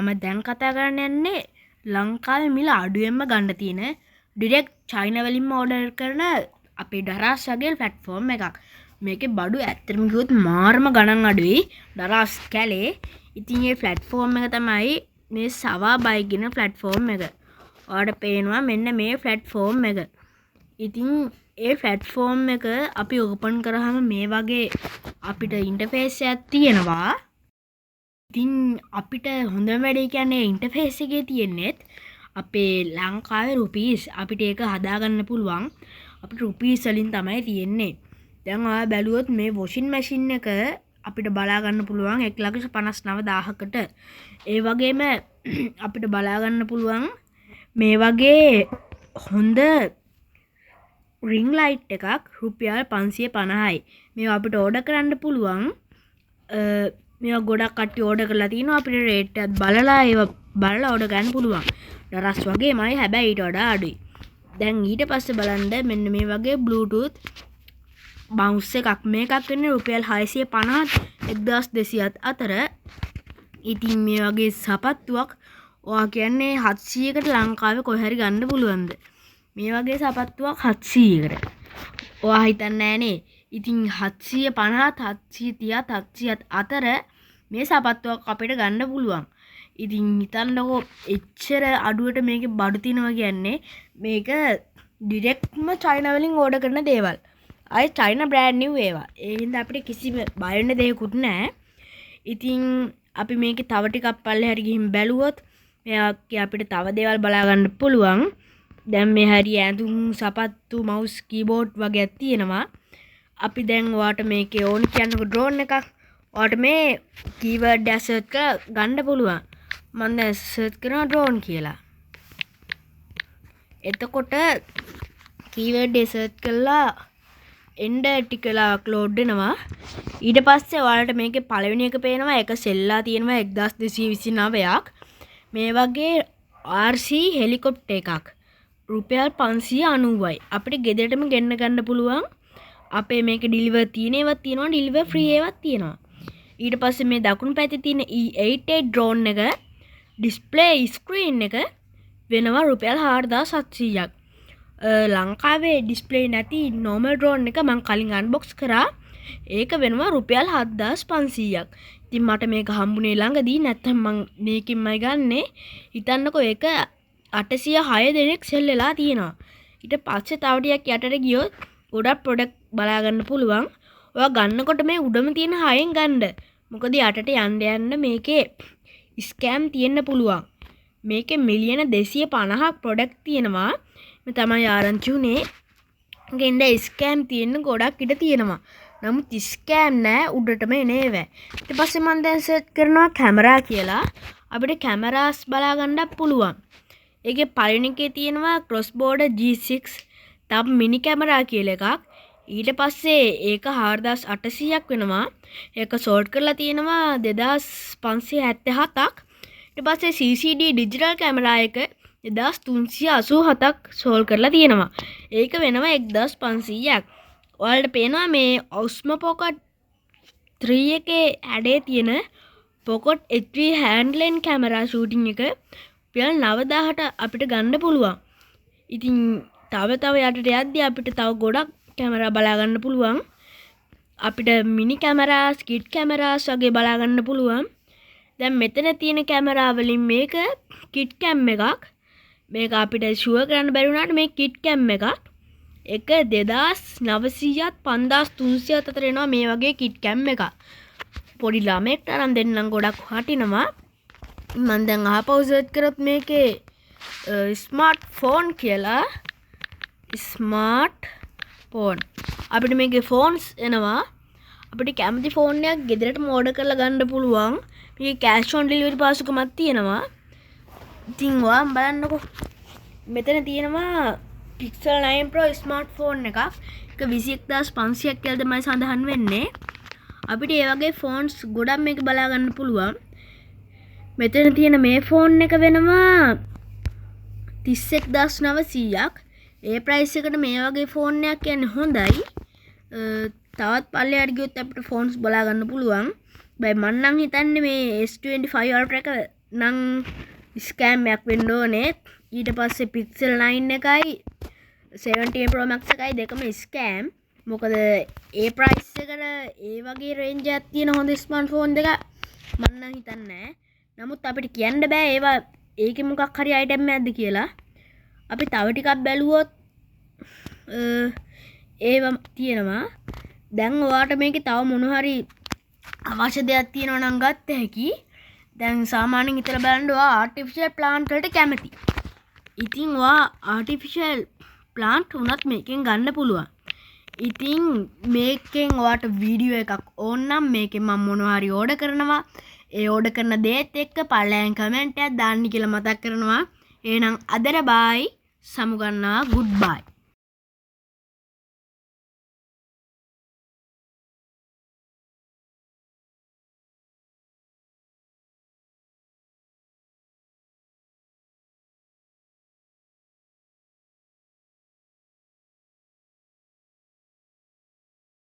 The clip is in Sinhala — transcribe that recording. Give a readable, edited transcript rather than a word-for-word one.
මම දැන් කතා කරන්න යන්නේ ලංකාවේ මිල අඩුවෙන්ම ගන්න තියෙන ඩිරෙක්ට් චයිනා වලින්ම ඕඩර් කරන අපේ ඩරාස් වගේ ප්ලැට්ෆෝම් එකක්. මේකේ බඩු ඇත්තටම කිව්වොත් මාරම ගණන් අඩුයි ඩරාස් කැලේ. ඉතින් මේ ප්ලැට්ෆෝම් එක තමයි මේ සවා බයි කියන ප්ලැට්ෆෝම් එක. ඔයාලට පේනවා මෙන්න මේ ප්ලැට්ෆෝම් එක. ඉතින් ඒ ප්ලැට්ෆෝම් එක අපි ඕපන් කරාම මේ වගේ අපිට ඉන්ටර්ෆේස් එකක් තියෙනවා. ඉතින් අපිට හොඳම වැඩේ කියන්නේ ඉන්ටර්ෆේස් එකේ තියෙන්නේත් අපේ ලංකාවේ රුපීස් අපිට ඒක හදාගන්න පුළුවන්. අපිට රුපීස් වලින් තමයි තියෙන්නේ. දැන් ඔයා බැලුවොත් මේ වොෂින් මැෂින් එක අපිට බලා ගන්න පුළුවන් 1,59,000කට. ඒ වගේම අපිට බලා ගන්න පුළුවන් මේ වගේ හොඳ රින් ලයිට් එකක් රුපියල් 550යි. මේවා අපිට ඕඩර් කරන්න පුළුවන්. මේවා ගොඩක් කට්ටිය ඕඩර් කරලා තිනවා. අපිට රේට් එකත් බලලා ඒවා බලලා ඕඩර් ගන්න පුළුවන්. ඩරස් වගේමයි හැබැයි ඊට වඩා අඩුයි. දැන් ඊට පස්සේ බලන්න මෙන්න මේ වගේ බ්ලූටූත් බවුන්ස් එකක් මේකක් වෙන්නේ රුපියල් 650ත් 1200ත් අතර. ඉතින් මේ වගේ සපත්තුවක් ඔයා කියන්නේ 700කට ලංකාවේ කොහේ හරි ගන්න පුළුවන්ද? මේ වගේ සපත්තුවක් 700කට. ඔයා හිතන්නේ නෑනේ. ඉතින් 750ත් 730ත් 700ත් අතර මේ සපත්තුවක් අපිට ගන්න පුළුවන්. ඉතින් හිතන්නකෝ එච්චර අඩුවට මේකේ බඩු තියනවා කියන්නේ මේක ඩිරෙක්ට්ම චයිනා වලින් ඕඩර් කරන දේවල්. අය චයිනා බ්‍රෑන්ඩ් නිව් ඒවා. ඒ හින්දා අපිට කිසිම බය වෙන්න දෙයක්වත් නැහැ. ඉතින් අපි මේකේ තව ටිකක් පල්ලෙහාට ගිහින් බැලුවොත් මේකේ අපිට තව දේවල් බලා ගන්න පුළුවන්. දැන් මේ හරිය ඇඳුම් සපත්තු මවුස් කීබෝඩ් වගේ තියෙනවා. අපි දැන් ඔයාට මේකේ ඕන කියනකො ඩ්‍රෝන් එකක් ඔයාට මේ කීවර්ඩ් එක සර්ච් කරලා ගන්න පුළුවන්. මම දැන් සර්ච් කරනවා ඩ්‍රෝන් කියලා. එතකොට කීවර්ඩ් එක සර්ච් කළා එන්ඩ ටික වෙලාවක් ලෝඩ් වෙනවා. ඊට පස්සේ ඔයාලට මේකේ පළවෙනි එක පේනවා. ඒක සෙල්ලා තියෙනවා 1229ක්. මේ වගේ RC හෙලිකොප්ටර් එකක් රුපියල් 590යි. අපිට ගෙදරටම ගෙන්න ගන්න පුළුවන්. අපේ මේක ඩිලිවර් තියෙන ඒවත් තියෙනවා, ඩිලිවර් ෆ්‍රී ඒවත් තියෙනවා. ඊට පස්සේ මේ දකුණු පැත්තේ තියෙන E88 ඩ්‍රෝන් එක ඩිස්ප්ලේ ස්ක්‍රීන් එක වෙනවා රුපියල් 4700ක්. ලංකාවේ ඩිස්ප්ලේ නැති නෝමල් ඩ්‍රෝන් එක මම කලින් අන්බොක්ස් කරා. ඒක වෙනවා රුපියල් 7500ක්. ඉතින් මට මේක හම්බුනේ ළඟදී. නැත්නම් මම මේකින්මයි ගන්නෙ. හිතන්නකෝ ඒක 806 දෙනෙක් සෙල් වෙලා තියෙනවා. ඊට පස්සේ තව ටිකක් යටට ගියොත් ගොඩක් ප්‍රොඩක්ට් බලා ගන්න පුළුවන්. ඔයා ගන්නකොට මේ උඩම තියෙන 6න් ගන්න. මොකද යටට යන්න යන්න මේකේ ස්කෑම් තියෙන්න පුළුවන්. මේකේ මිලියන 250ක් ප්‍රොඩක්ට් තියෙනවා. මේ තමයි ආරංචි උනේ. ගෙන්ද ස්කෑම් තියෙන්න ගොඩක් ඉඩ තියෙනවා. නමුත් ස්කෑම් නෑ උඩටම එනේවැ. ඊට පස්සේ මම දැන් සර්ච් කරනවා කැමරා කියලා. අපිට කැමරාස් බලා ගන්නත් පුළුවන්. ඒකේ පළවෙනි එකේ තියෙනවා ක්‍රොස් බෝඩර් G6 තව මිනි කැමරා කියලා එකක්. ඊට පස්සේ ඒක 4800ක් වෙනවා. ඒක සෝල්ට් කරලා තියෙනවා 2577ක්. ඊට පස්සේ CCD ඩිජිටල් කැමරා එක 1387ක් සෝල්ඩ් කරලා තියෙනවා. ඒක වෙනවා 1500ක්. ඔයාලට පේනවා මේ Osmo Pocket 3 එකේ ඇඩේ තියෙන Pocket H3 handheld camera shooting එක රුපියල් 9000ට අපිට ගන්න පුළුවන්. ඉතින් තව යටට යද්දී අපිට තව ගොඩක් කැමරා බලා ගන්න පුළුවන්. අපිට මිනි කැමරා, ස්කිඩ් කැමරාස් වගේ බලා ගන්න පුළුවන්. දැන් මෙතන තියෙන කැමරා වලින් මේක කිට් කැම් එකක්. මේක අපිට ෂුවර් කරන්න බැරි වුණාට මේ කිට් කැම් එකක්. එක 2900ත් 5300ත් අතර එනවා මේ වගේ කිට් කැම් එකක්. පොඩි ළමයෙක්ට අරන් දෙන්නම් ගොඩක් වටිනවා. මම දැන් ආපහු සර්ච් කරොත් මේකේ ස්මාර්ට් ෆෝන් කියලා ස්මාර්ට් ෆෝන් අපිට මේකේ ෆෝන්ස් එනවා. අපිට කැමති ෆෝන් එකක් ගෙදරටම ඕඩර් කරලා ගන්න පුළුවන්. මේකේ කෑෂ් ඔන් ඩෙලිවරි පාසුකමක් තියෙනවා. ඉතින් ඔයාම බලන්නකෝ. මෙතන තියෙනවා Pixel 9 Pro ස්මාර්ට්ෆෝන් එකක්. ඒක 21500ක් කියලා තමයි සඳහන් වෙන්නේ. අපිට මේ වගේ ෆෝන්ස් ගොඩක් මේක බලා ගන්න පුළුවන්. මෙතන තියෙන මේ ෆෝන් එක වෙනවා 31900ක්. ඒ ප්‍රයිස් එකට මේ වගේ ෆෝන් එකක් කියන්නේ හොඳයි. තවත් පල්ලෙහාට ගියොත් අපිට ෆෝන්ස් බලා ගන්න පුළුවන්. බයි මම නම් හිතන්නේ මේ S25 Ultra එක නම් ස්කෑම්යක් වෙන්න ඕනේ. ඊට පස්සේ Pixel 9 එකයි 17 Pro Max එකයි දෙකම ස්කෑම්. මොකද ඒ ප්‍රයිස් එකට ඒ වගේ රේන්ජ් එකක් තියෙන හොඳ ස්මාර්ට්ෆෝන් දෙක මම නම් හිතන්නේ නැහැ. නමුත් අපිට කියන්න බෑ ඒවා ඒකේ මොකක් හරි අයිටම් එකක්ද කියලා. අපි තව ටිකක් බැලුවොත් ඒවා තියෙනවා. දැන් ඔයාට මේකේ තව මොන හරි අවශ්‍ය දෙයක් තියෙනවා නම් ගත්ත හැකි. දැන් සාමාන්‍යයෙන් හිතලා බලන්න ඔයා ආටිෆිෂල් ප්ලාන්ට් වලට කැමති. ඉතින් ඔයා ආටිෆිෂල් ප්ලාන්ට් උනත් මේකෙන් ගන්න පුළුවන්. ඉතින් මේකෙන් ඔයාට වීඩියෝ එකක් ඕන නම් මේකෙන් මම මොනවා හරි ඕඩර් කරනවා. ඒ ඕඩර් කරන දේත් එක්ක පළයන් කමෙන්ට් එකක් දාන්න කියලා මතක් කරනවා. එහෙනම් අදට බයි සමුගන්නවා ගුඩ් බයි.